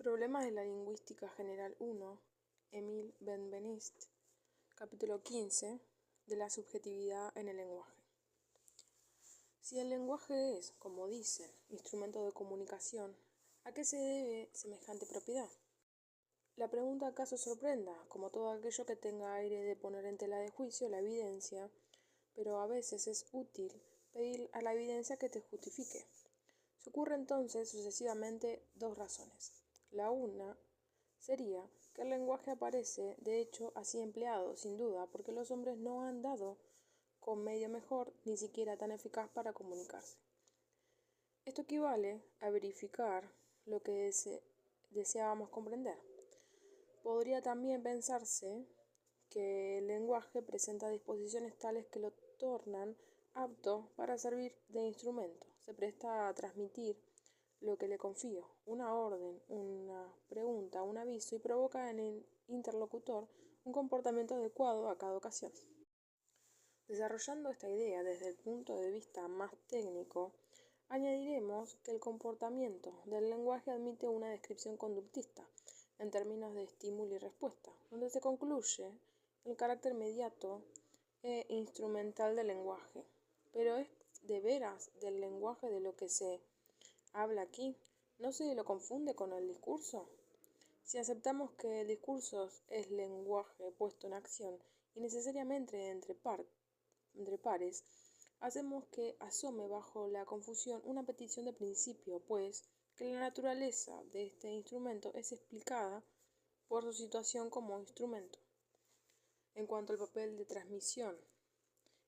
Problemas de la lingüística general 1, Emile Benveniste, capítulo 15, de la subjetividad en el lenguaje. Si el lenguaje es, como dicen, instrumento de comunicación, ¿a qué se debe semejante propiedad? La pregunta acaso sorprenda, como todo aquello que tenga aire de poner en tela de juicio la evidencia, pero a veces es útil pedir a la evidencia que te justifique. Se ocurre entonces sucesivamente dos razones. La una sería que el lenguaje aparece, de hecho, así empleado, sin duda, porque los hombres no han dado con medio mejor, ni siquiera tan eficaz para comunicarse. Esto equivale a verificar lo que deseábamos comprender. Podría también pensarse que el lenguaje presenta disposiciones tales que lo tornan apto para servir de instrumento. Se presta a transmitir lo que le confío, una orden, una pregunta, un aviso, y provoca en el interlocutor un comportamiento adecuado a cada ocasión. Desarrollando esta idea desde el punto de vista más técnico, añadiremos que el comportamiento del lenguaje admite una descripción conductista, en términos de estímulo y respuesta, donde se concluye el carácter mediato e instrumental del lenguaje. Pero ¿es de veras del lenguaje de lo que se habla aquí? ¿No se lo confunde con el discurso? Si aceptamos que el discurso es lenguaje puesto en acción y necesariamente entre pares, hacemos que asome bajo la confusión una petición de principio, pues que la naturaleza de este instrumento es explicada por su situación como instrumento. En cuanto al papel de transmisión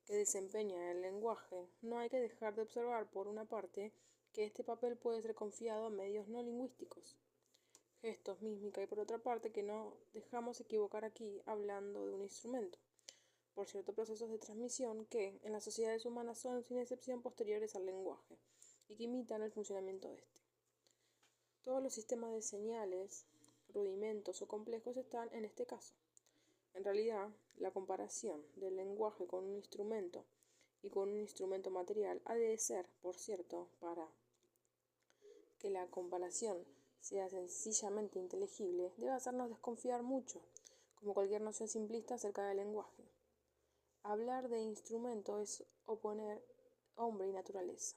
que desempeña el lenguaje, no hay que dejar de observar, por una parte, que este papel puede ser confiado a medios no lingüísticos, gestos, mímica, y por otra parte que no dejamos equivocar aquí hablando de un instrumento, por ciertos procesos de transmisión que, en las sociedades humanas, son sin excepción posteriores al lenguaje y que imitan el funcionamiento de este. Todos los sistemas de señales, rudimentos o complejos están en este caso. En realidad, la comparación del lenguaje con un instrumento y con un instrumento material ha de ser, por cierto, para que la comparación sea sencillamente inteligible, debe hacernos desconfiar mucho, como cualquier noción simplista acerca del lenguaje. Hablar de instrumento es oponer hombre y naturaleza.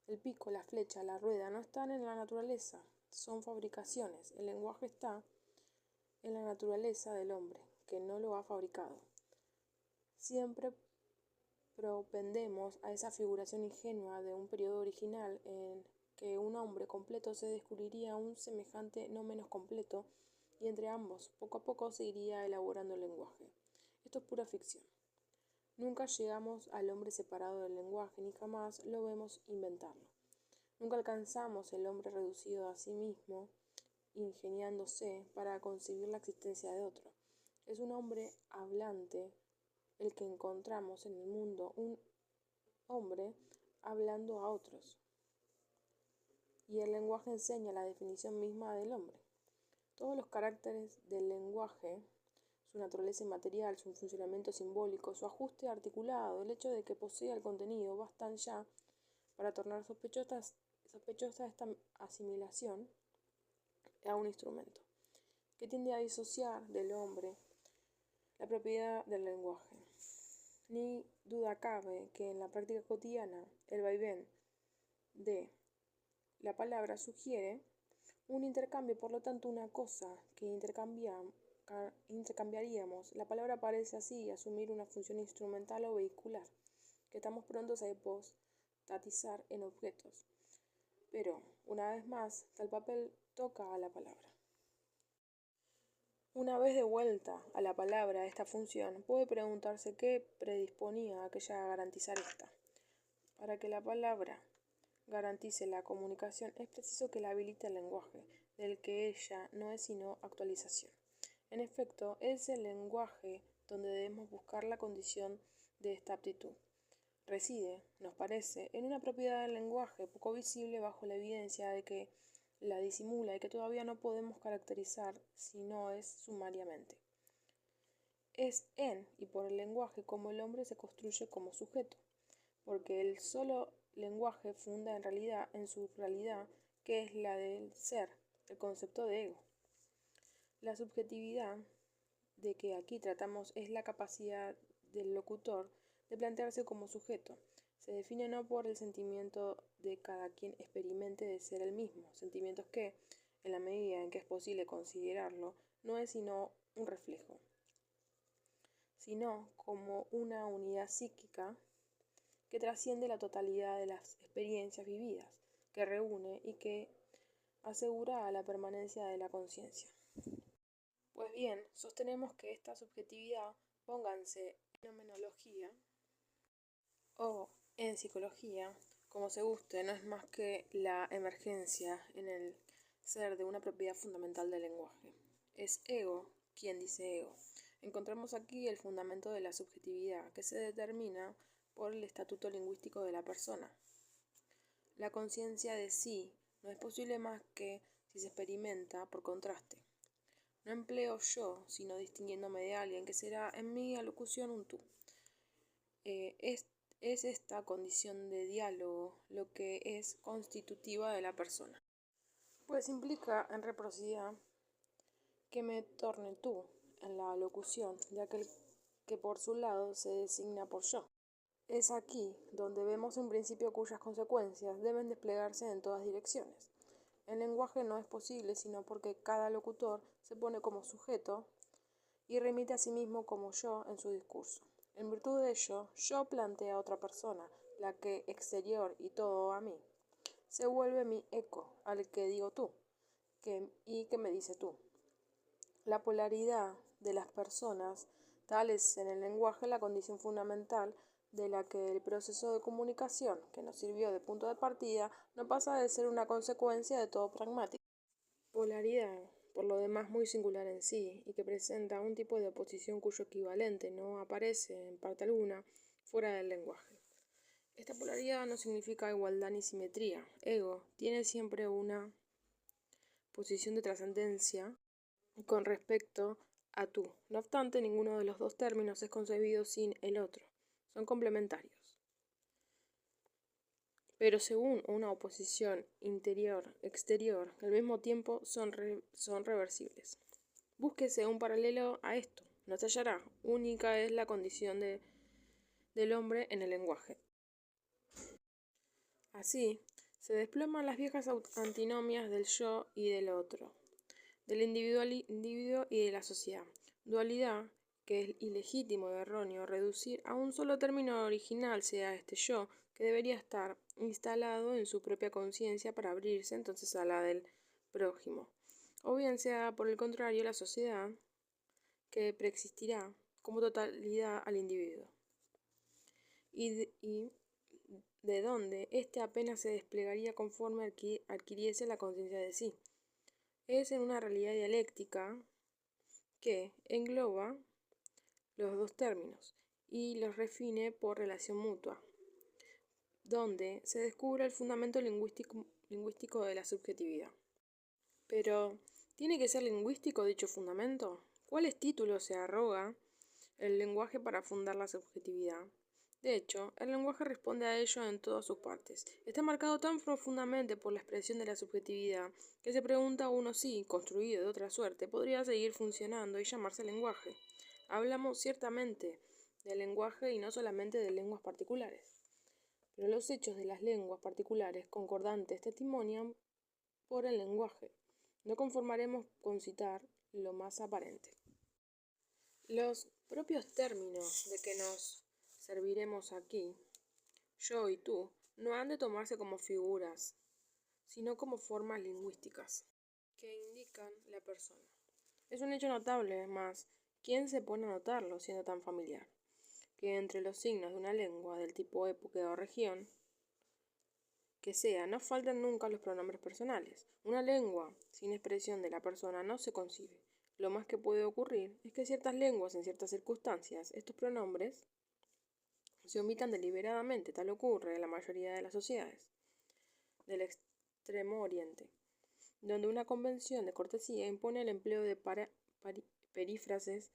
El pico, la flecha, la rueda no están en la naturaleza, son fabricaciones. El lenguaje está en la naturaleza del hombre, que no lo ha fabricado. Siempre propendemos a esa figuración ingenua de un periodo original en que un hombre completo se descubriría un semejante no menos completo, y entre ambos, poco a poco, se iría elaborando el lenguaje. Esto es pura ficción. Nunca llegamos al hombre separado del lenguaje, ni jamás lo vemos inventarlo. Nunca alcanzamos el hombre reducido a sí mismo, ingeniándose para concebir la existencia de otro. Es un hombre hablante el que encontramos en el mundo, un hombre hablando a otros. Y el lenguaje enseña la definición misma del hombre. Todos los caracteres del lenguaje, su naturaleza inmaterial, su funcionamiento simbólico, su ajuste articulado, el hecho de que posea el contenido, bastan ya para tornar sospechosa esta asimilación a un instrumento, que tiende a disociar del hombre la propiedad del lenguaje. Ni duda cabe que en la práctica cotidiana el vaivén de la palabra sugiere un intercambio, por lo tanto una cosa que intercambiaríamos. La palabra parece así asumir una función instrumental o vehicular, que estamos prontos a hipostatizar en objetos. Pero, una vez más, tal papel toca a la palabra. Una vez de vuelta a la palabra esta función, puede preguntarse qué predisponía a aquella a garantizar esta. Para que la palabra garantice la comunicación, es preciso que la habilite el lenguaje, del que ella no es sino actualización. En efecto, es el lenguaje donde debemos buscar la condición de esta aptitud. Reside, nos parece, en una propiedad del lenguaje poco visible bajo la evidencia de que la disimula y que todavía no podemos caracterizar si no es sumariamente. Es en y por el lenguaje como el hombre se construye como sujeto, porque el solo lenguaje funda en su realidad, que es la del ser, el concepto de ego. La subjetividad de que aquí tratamos es la capacidad del locutor de plantearse como sujeto. Se define no por el sentimiento de cada quien experimente de ser el mismo, sentimientos que, en la medida en que es posible considerarlo, no es sino un reflejo, sino como una unidad psíquica que trasciende la totalidad de las experiencias vividas, que reúne y que asegura la permanencia de la conciencia. Pues bien, sostenemos que esta subjetividad, pónganse en fenomenología o en psicología, como se guste, no es más que la emergencia en el ser de una propiedad fundamental del lenguaje. Es ego quien dice ego. Encontramos aquí el fundamento de la subjetividad, que se determina por el estatuto lingüístico de la persona. La conciencia de sí no es posible más que si se experimenta por contraste. No empleo yo, sino distinguiéndome de alguien que será en mi alocución un tú. Es esta condición de diálogo lo que es constitutiva de la persona, pues implica en reciprocidad que me torne tú en la alocución de aquel que por su lado se designa por yo. Es aquí donde vemos un principio cuyas consecuencias deben desplegarse en todas direcciones. El lenguaje no es posible sino porque cada locutor se pone como sujeto y remite a sí mismo como yo en su discurso. En virtud de ello, yo plantea a otra persona, la que exterior y todo a mí. Se vuelve mi eco, al que digo tú, y que me dice tú. La polaridad de las personas, tal es en el lenguaje la condición fundamental de la que el proceso de comunicación, que nos sirvió de punto de partida, no pasa de ser una consecuencia de todo pragmático. Polaridad, por lo demás muy singular en sí, y que presenta un tipo de oposición cuyo equivalente no aparece, en parte alguna, fuera del lenguaje. Esta polaridad no significa igualdad ni simetría. Ego tiene siempre una posición de trascendencia con respecto a tú. No obstante, ninguno de los dos términos es concebido sin el otro. Son complementarios. Pero según una oposición interior-exterior, que al mismo tiempo son reversibles. Búsquese un paralelo a esto, no se hallará. Única es la condición del hombre en el lenguaje. Así, se desploman las viejas antinomias del yo y del otro, del individuo y de la sociedad. Dualidad que es ilegítimo y erróneo reducir a un solo término original, sea este yo, que debería estar instalado en su propia conciencia para abrirse entonces a la del prójimo, o bien sea por el contrario la sociedad que preexistirá como totalidad al individuo, y de donde éste apenas se desplegaría conforme adquiriese la conciencia de sí. Es en una realidad dialéctica que engloba los dos términos y los refine por relación mutua, donde se descubre el fundamento lingüístico de la subjetividad. Pero, ¿tiene que ser lingüístico dicho fundamento? ¿Cuáles títulos se arroga el lenguaje para fundar la subjetividad? De hecho, el lenguaje responde a ello en todas sus partes. Está marcado tan profundamente por la expresión de la subjetividad que se pregunta uno si, construido de otra suerte, podría seguir funcionando y llamarse lenguaje. Hablamos ciertamente del lenguaje y no solamente de lenguas particulares, pero los hechos de las lenguas particulares concordantes testimonian por el lenguaje. No conformaremos con citar lo más aparente. Los propios términos de que nos serviremos aquí, yo y tú, no han de tomarse como figuras, sino como formas lingüísticas que indican la persona. Es un hecho notable, mas, ¿quién se pone a notarlo siendo tan familiar? Que entre los signos de una lengua del tipo época o región que sea, no faltan nunca los pronombres personales. Una lengua sin expresión de la persona no se concibe. Lo más que puede ocurrir es que ciertas lenguas, en ciertas circunstancias, estos pronombres se omitan deliberadamente. Tal ocurre en la mayoría de las sociedades del Extremo Oriente, donde una convención de cortesía impone el empleo de perífrasis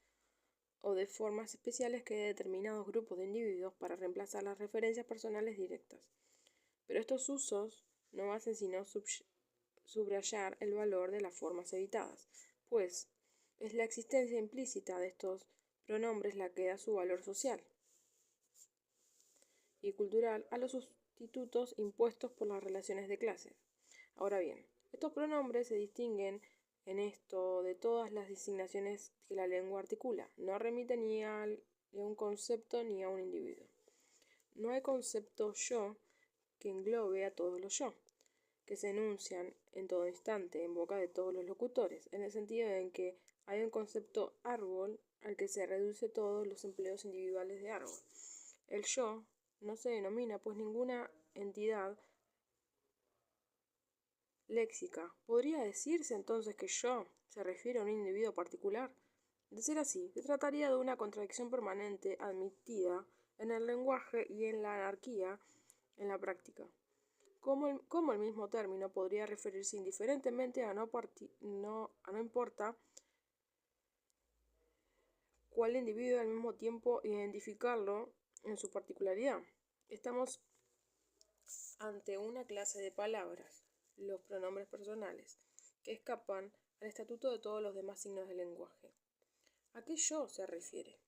o de formas especiales que de determinados grupos de individuos para reemplazar las referencias personales directas. Pero estos usos no hacen sino subrayar el valor de las formas evitadas, pues es la existencia implícita de estos pronombres la que da su valor social y cultural a los sustitutos impuestos por las relaciones de clase. Ahora bien, estos pronombres se distinguen en esto de todas las designaciones que la lengua articula. No remiten ni a un concepto ni a un individuo. No hay concepto yo que englobe a todos los yo, que se enuncian en todo instante en boca de todos los locutores, en el sentido en que hay un concepto árbol al que se reduce todos los empleos individuales de árbol. El yo no se denomina, pues, ninguna entidad léxica. ¿Podría decirse entonces que yo se refiere a un individuo particular? De ser así, se trataría de una contradicción permanente admitida en el lenguaje y en la anarquía en la práctica. ¿Cómo el mismo término podría referirse indiferentemente a no importa cuál individuo y al mismo tiempo identificarlo en su particularidad? Estamos ante una clase de palabras, los pronombres personales, que escapan al estatuto de todos los demás signos del lenguaje. ¿A qué yo se refiere?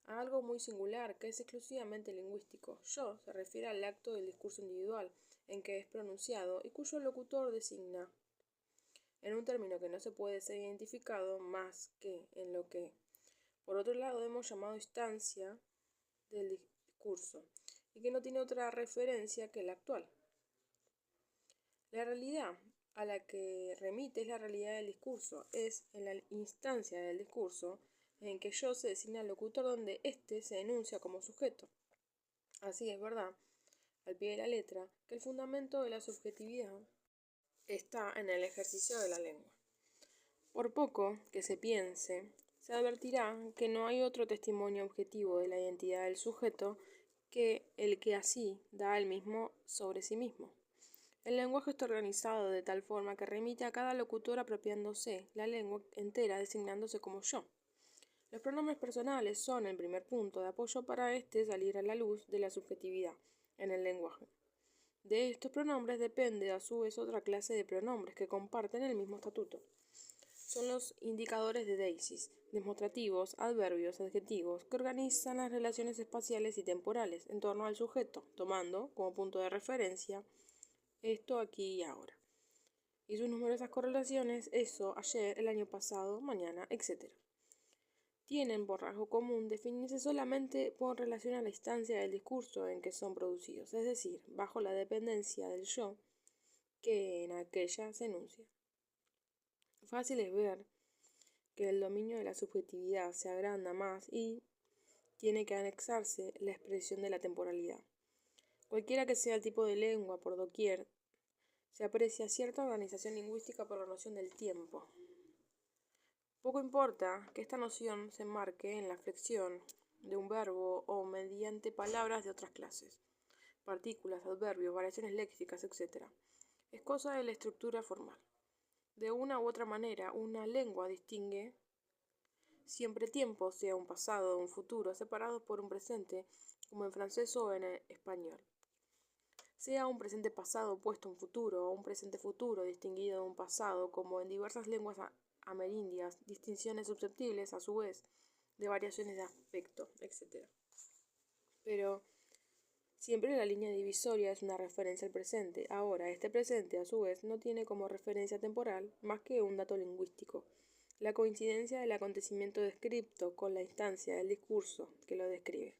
A algo muy singular, que es exclusivamente lingüístico. Yo se refiere al acto del discurso individual, en que es pronunciado y cuyo locutor designa, en un término que no se puede ser identificado más que en lo que, por otro lado, hemos llamado instancia del discurso, y que no tiene otra referencia que la actual. La realidad a la que remite es la realidad del discurso, es en la instancia del discurso en que yo se designa al locutor donde éste se enuncia como sujeto. Así es verdad, al pie de la letra, que el fundamento de la subjetividad está en el ejercicio de la lengua. Por poco que se piense, se advertirá que no hay otro testimonio objetivo de la identidad del sujeto que el que así da el mismo sobre sí mismo. El lenguaje está organizado de tal forma que remite a cada locutor apropiándose la lengua entera, designándose como yo. Los pronombres personales son el primer punto de apoyo para salir a la luz de la subjetividad en el lenguaje. De estos pronombres depende a su vez otra clase de pronombres que comparten el mismo estatuto. Son los indicadores de Deisis, demostrativos, adverbios, adjetivos, que organizan las relaciones espaciales y temporales en torno al sujeto, tomando como punto de referencia esto, aquí y ahora, y sus numerosas correlaciones, eso, ayer, el año pasado, mañana, etc. Tienen por rasgo común definirse solamente por relación a la instancia del discurso en que son producidos, es decir, bajo la dependencia del yo que en aquella se enuncia. Fácil es ver que el dominio de la subjetividad se agranda más y tiene que anexarse la expresión de la temporalidad. Cualquiera que sea el tipo de lengua, por doquier, se aprecia cierta organización lingüística por la noción del tiempo. Poco importa que esta noción se enmarque en la flexión de un verbo o mediante palabras de otras clases, partículas, adverbios, variaciones léxicas, etc. Es cosa de la estructura formal. De una u otra manera, una lengua distingue siempre tiempo, sea un pasado o un futuro, separados por un presente, como en francés o en español. Sea un presente pasado opuesto a un futuro o un presente futuro distinguido de un pasado, como en diversas lenguas amerindias, distinciones susceptibles, a su vez, de variaciones de aspecto, etc. Pero siempre la línea divisoria es una referencia al presente. Ahora, este presente, a su vez, no tiene como referencia temporal más que un dato lingüístico, la coincidencia del acontecimiento descripto con la instancia del discurso que lo describe.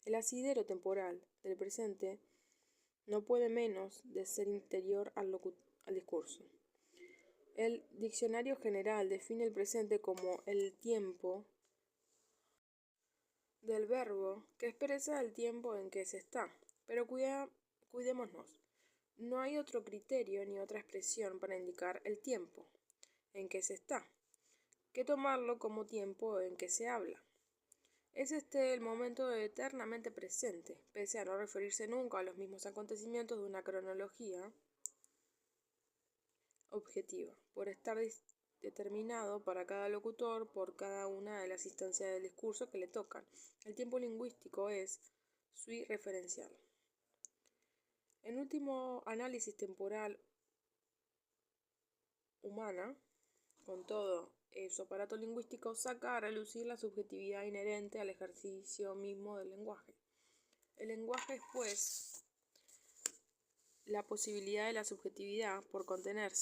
El asidero temporal del presente no puede menos de ser interior al discurso. El diccionario general define el presente como el tiempo del verbo que expresa el tiempo en que se está. Pero cuidémonos. No hay otro criterio ni otra expresión para indicar el tiempo en que se está, que tomarlo como tiempo en que se habla. Es el momento eternamente presente, pese a no referirse nunca a los mismos acontecimientos de una cronología objetiva, por estar determinado para cada locutor por cada una de las instancias del discurso que le tocan. El tiempo lingüístico es sui referencial. En último análisis temporal humana, con todo su aparato lingüístico, saca a relucir la subjetividad inherente al ejercicio mismo del lenguaje. El lenguaje es, pues, la posibilidad de la subjetividad por contener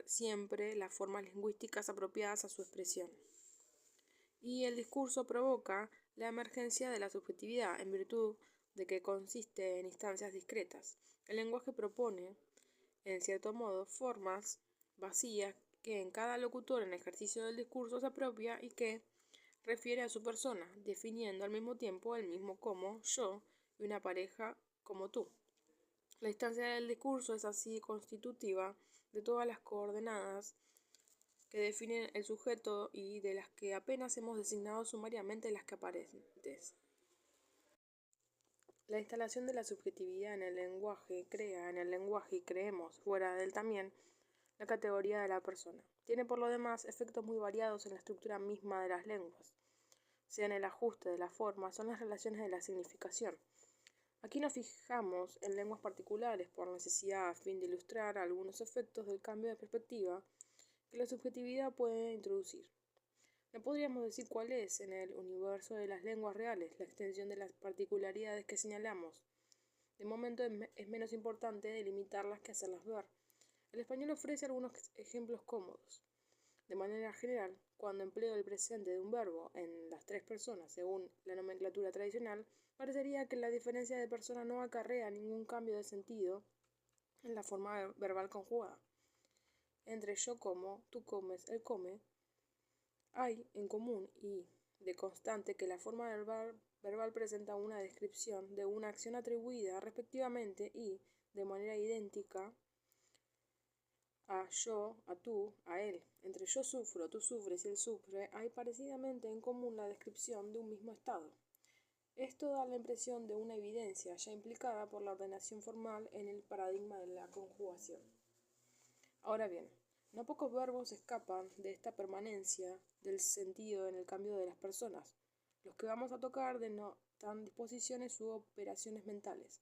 siempre las formas lingüísticas apropiadas a su expresión. Y el discurso provoca la emergencia de la subjetividad en virtud de que consiste en instancias discretas. El lenguaje propone, en cierto modo, formas vacías que en cada locutor en ejercicio del discurso se apropia y que refiere a su persona, definiendo al mismo tiempo el mismo como yo y una pareja como tú. La instancia del discurso es así constitutiva de todas las coordenadas que definen el sujeto y de las que apenas hemos designado sumariamente las que aparentes. La instalación de la subjetividad en el lenguaje crea en el lenguaje y creemos fuera de él también la categoría de la persona. Tiene por lo demás efectos muy variados en la estructura misma de las lenguas, sea en el ajuste de la forma, son las relaciones de la significación. Aquí nos fijamos en lenguas particulares por necesidad a fin de ilustrar algunos efectos del cambio de perspectiva que la subjetividad puede introducir. No podríamos decir cuál es, en el universo de las lenguas reales, la extensión de las particularidades que señalamos. De momento es menos importante delimitarlas que hacerlas ver. El español ofrece algunos ejemplos cómodos. De manera general, cuando empleo el presente de un verbo en las tres personas según la nomenclatura tradicional, parecería que la diferencia de persona no acarrea ningún cambio de sentido en la forma verbal conjugada. Entre yo como, tú comes, él come, hay en común y de constante que la forma verbal presenta una descripción de una acción atribuida respectivamente y, de manera idéntica, a yo, a tú, a él. Entre yo sufro, tú sufres y él sufre, hay parecidamente en común la descripción de un mismo estado. Esto da la impresión de una evidencia ya implicada por la ordenación formal en el paradigma de la conjugación. Ahora bien, no pocos verbos escapan de esta permanencia del sentido en el cambio de las personas. Los que vamos a tocar denotan disposiciones u operaciones mentales.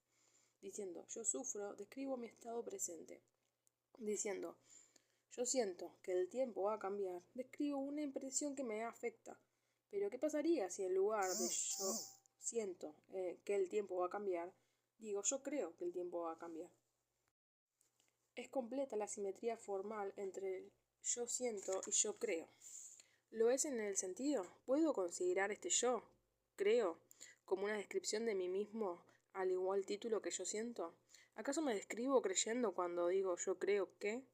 Diciendo yo sufro, describo mi estado presente. Diciendo yo siento que el tiempo va a cambiar, describo una impresión que me afecta. Pero ¿qué pasaría si en lugar de yo siento que el tiempo va a cambiar, digo yo creo que el tiempo va a cambiar? Es completa la simetría formal entre el yo siento y yo creo. ¿Lo es en el sentido? ¿Puedo considerar este yo, creo, como una descripción de mí mismo al igual título que yo siento? ¿Acaso me describo creyendo cuando digo yo creo que?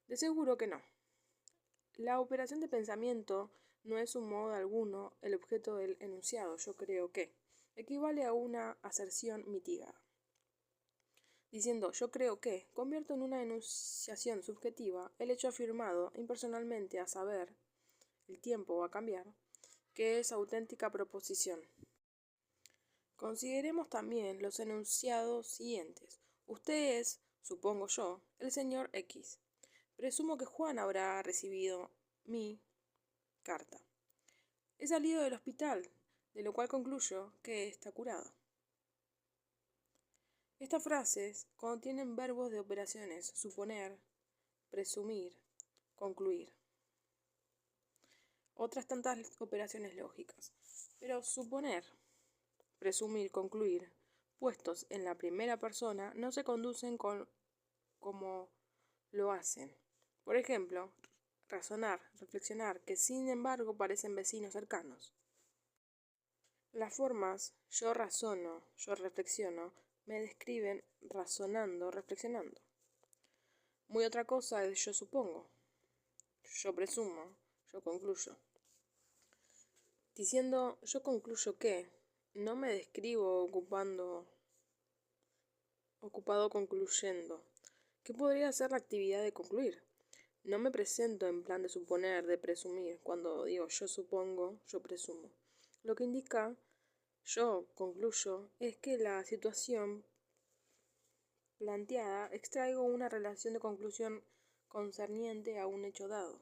De seguro que no. La operación de pensamiento no es un modo alguno el objeto del enunciado yo creo que. Equivale a una aserción mitigada. Diciendo yo creo que, convierto en una enunciación subjetiva el hecho afirmado impersonalmente, a saber, el tiempo va a cambiar, que es auténtica proposición. Consideremos también los enunciados siguientes. Usted es, supongo yo, el señor X. Presumo que Juan habrá recibido mi carta. He salido del hospital, de lo cual concluyo que está curado. Estas frases contienen verbos de operaciones: suponer, presumir, concluir. Otras tantas operaciones lógicas. Pero suponer, presumir, concluir, puestos en la primera persona, no se conducen como lo hacen. Por ejemplo, razonar, reflexionar, que sin embargo parecen vecinos cercanos. Las formas yo razono, yo reflexiono, me describen razonando, reflexionando. Muy otra cosa es yo supongo, yo presumo, yo concluyo. Diciendo yo concluyo que, no me describo ocupado concluyendo. ¿Qué podría ser la actividad de concluir? No me presento en plan de suponer, de presumir. Cuando digo yo supongo, yo presumo. Lo que indica yo concluyo es que la situación planteada extraigo una relación de conclusión concerniente a un hecho dado.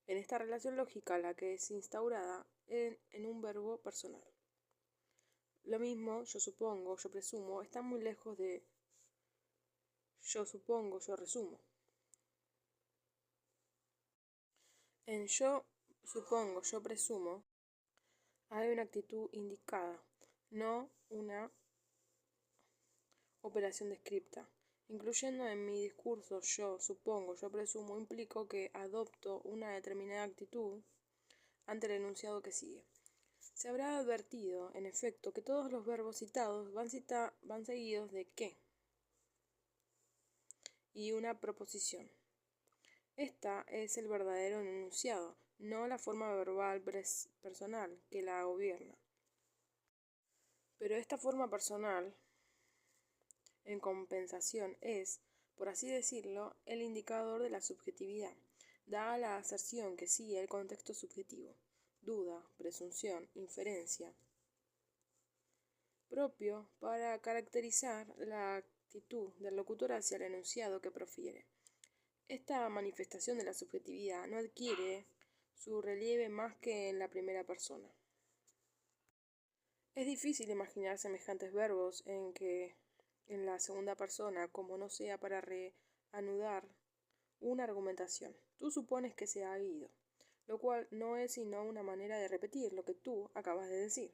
En esta relación lógica, la que es instaurada en un verbo personal. Lo mismo, yo supongo, yo presumo, está muy lejos de yo supongo, yo resumo. En yo supongo, yo presumo, hay una actitud indicada, no una operación descripta. Incluyendo en mi discurso yo supongo, yo presumo, implico que adopto una determinada actitud ante el enunciado que sigue. Se habrá advertido, en efecto, que todos los verbos citados van seguidos de que y una proposición. Esta es el verdadero enunciado, no la forma verbal personal que la gobierna. Pero esta forma personal, en compensación, es, por así decirlo, el indicador de la subjetividad, dada la aserción que sigue el contexto subjetivo, duda, presunción, inferencia, propio para caracterizar la actitud del locutor hacia el enunciado que profiere. Esta manifestación de la subjetividad no adquiere su relieve más que en la primera persona. Es difícil imaginar semejantes verbos en la segunda persona, como no sea para reanudar una argumentación. Tú supones que se ha ido, lo cual no es sino una manera de repetir lo que tú acabas de decir.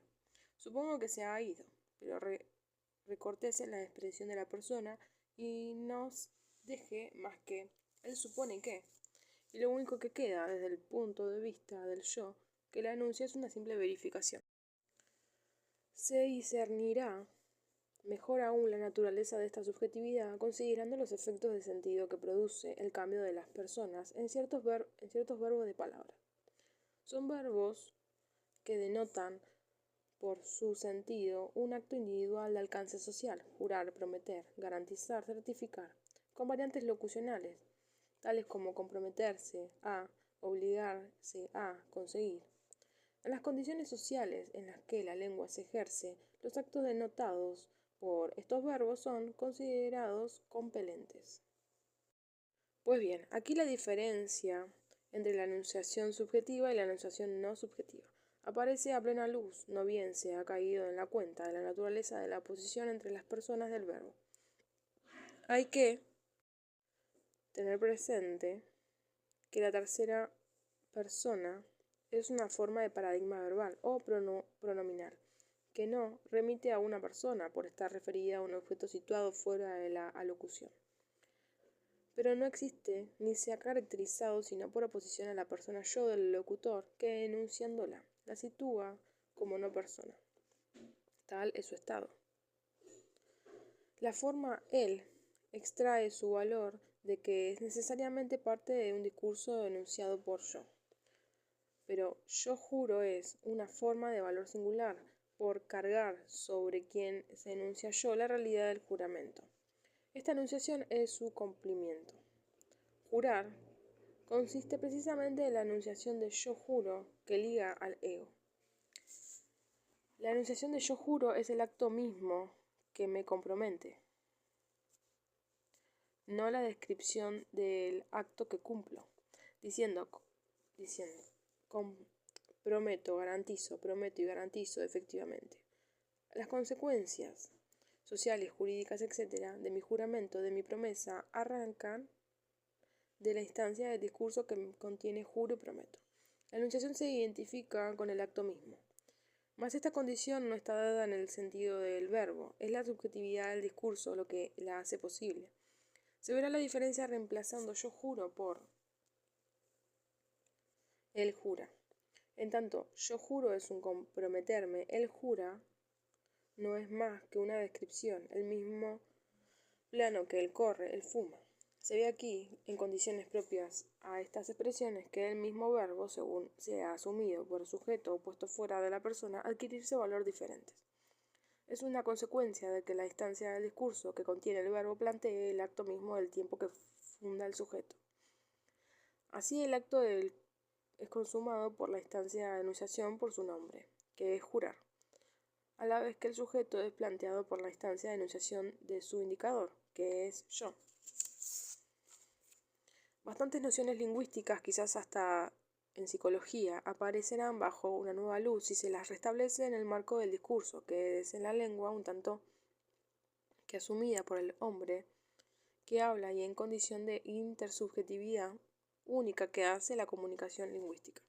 Supongo que se ha ido, pero recortese la expresión de la persona y nos deje más que él supone que. Y lo único que queda desde el punto de vista del yo que la enuncia es una simple verificación. Se discernirá mejor aún la naturaleza de esta subjetividad considerando los efectos de sentido que produce el cambio de las personas en ciertos verbos de palabra. Son verbos que denotan por su sentido un acto individual de alcance social, jurar, prometer, garantizar, certificar, con variantes locucionales, tales como comprometerse a, obligarse a, conseguir. En las condiciones sociales en las que la lengua se ejerce, los actos denotados por estos verbos son considerados compelentes. Pues bien, aquí la diferencia entre la enunciación subjetiva y la enunciación no subjetiva aparece a plena luz, no bien se ha caído en la cuenta de la naturaleza de la posición entre las personas del verbo. Hay que tener presente que la tercera persona es una forma de paradigma verbal o pronominal, que no remite a una persona por estar referida a un objeto situado fuera de la alocución. Pero no existe ni se ha caracterizado sino por oposición a la persona yo del locutor que enunciándola la sitúa como no persona. Tal es su estado. La forma él extrae su valor de que es necesariamente parte de un discurso enunciado por yo. Pero yo juro es una forma de valor singular por cargar sobre quien se enuncia yo la realidad del juramento. Esta enunciación es su cumplimiento. Jurar consiste precisamente en la enunciación de yo juro que liga al ego. La enunciación de yo juro es el acto mismo que me compromete, no la descripción del acto que cumplo, diciendo prometo, garantizo, prometo y garantizo efectivamente. Las consecuencias sociales, jurídicas, etc., de mi juramento, de mi promesa, arrancan de la instancia del discurso que contiene juro y prometo. La enunciación se identifica con el acto mismo. Mas esta condición no está dada en el sentido del verbo, es la subjetividad del discurso lo que la hace posible. Se verá la diferencia reemplazando yo juro por él jura. En tanto, yo juro es un comprometerme, él jura no es más que una descripción, el mismo plano que él corre, él fuma. Se ve aquí, en condiciones propias a estas expresiones, que el mismo verbo, según sea asumido por el sujeto o puesto fuera de la persona, adquirirse valor diferentes. Es una consecuencia de que la instancia del discurso que contiene el verbo plantee el acto mismo del tiempo que funda el sujeto. Así el acto es consumado por la instancia de enunciación por su nombre, que es jurar, a la vez que el sujeto es planteado por la instancia de enunciación de su indicador, que es yo. Bastantes nociones lingüísticas, quizás hasta en psicología, aparecerán bajo una nueva luz si se las restablece en el marco del discurso, que es en la lengua un tanto que asumida por el hombre, que habla y en condición de intersubjetividad única que hace la comunicación lingüística.